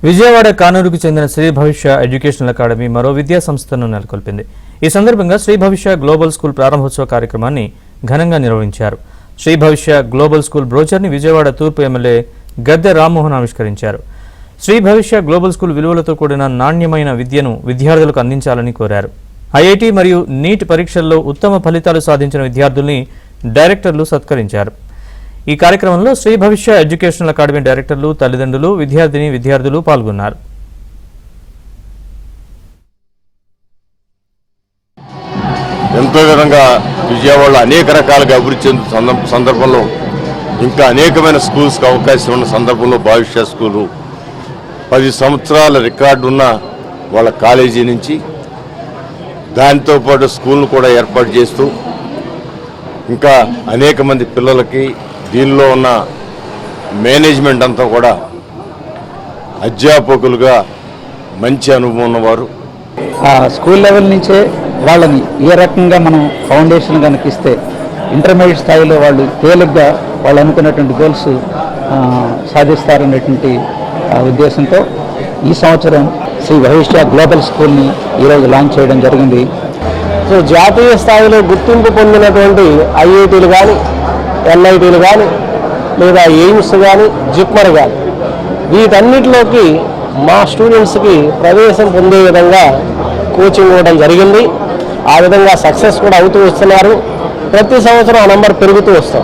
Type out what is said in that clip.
విజయవాడ కానూరుకు చెందిన శ్రీ భవిష్య educational academy మరో విద్యా సంస్థను నెలకొల్పింది. ఈ సందర్భంగా శ్రీ భవిష్య గ్లోబల్ స్కూల్ ప్రారంభోత్సవ కార్యక్రమాన్ని ఘనంగా నిర్వహించారు. శ్రీ భవిష్య గ్లోబల్ స్కూల్ బ్రోచర్ని విజయవాడ తూర్పు ఎమ్మెల్యే గద్దె రామ్మోహన్ ఆవిష్కరించారు. శ్రీ భవిష్య గ్లోబల్ స్కూల్ విలువలతో కూడిన నాణ్యమైన విద్యను విద్యార్థులకు అందించాలని కోరారు. ఐఐటి మరియు నీట్ పరీక్షల్లో ఉత్తమ ఫలితాలు సాధించిన విద్యార్థుల్ని డైరెక్టర్లు సత్కరించారు. ఈ కార్యక్రమంలో శ్రీ భవిష్య ఎడ్యుకేషనల్ అకాడమీ డైరెక్టర్లు, తల్లిదండ్రులు, విద్యార్థులు పాల్గొన్నారు. ఎంతో విధంగా విజయవాడలో అనేక రకాలుగా అభివృద్ధి చెందుతున్న సందర్భంలో ఇంకా అనేకమైన స్కూల్స్కి అవకాశం ఉన్న సందర్భంలో భవిష్య స్కూలు 10 సంవత్సరాల రికార్డు ఉన్న వాళ్ళ కాలేజీ నుంచి దానితో పాటు స్కూల్ను కూడా ఏర్పాటు చేస్తూ ఇంకా అనేక మంది పిల్లలకి దీనిలో ఉన్న మేనేజ్మెంట్ అంతా కూడా అధ్యాపకులుగా మంచి అనుభవం ఉన్నవారు. స్కూల్ లెవెల్ నుంచే వాళ్ళని ఏ రకంగా మనం ఫౌండేషన్ కనుక ఇస్తే ఇంటర్మీడియట్ స్థాయిలో వాళ్ళు తేలిగ్గా వాళ్ళు అనుకున్నటువంటి గోల్స్ సాధిస్తారనేటువంటి ఉద్దేశంతో ఈ సంవత్సరం శ్రీ భవిష్య గ్లోబల్ స్కూల్ని ఈరోజు లాంచ్ చేయడం జరిగింది. సో జాతీయ స్థాయిలో గుర్తింపు పొందినటువంటి ఐఐటీలు కానీ, ఎన్ఐటీలు కానీ, లేదా ఎయిమ్స్ కానీ, జిప్మర్ కానీ వీటన్నిటిలోకి మా స్టూడెంట్స్కి ప్రవేశం పొందే విధంగా కోచింగ్ ఇవ్వడం జరిగింది. ఆ విధంగా సక్సెస్ కూడా అవుతూ వస్తున్నారు. ప్రతి సంవత్సరం ఆ నెంబర్ పెరుగుతూ వస్తాం.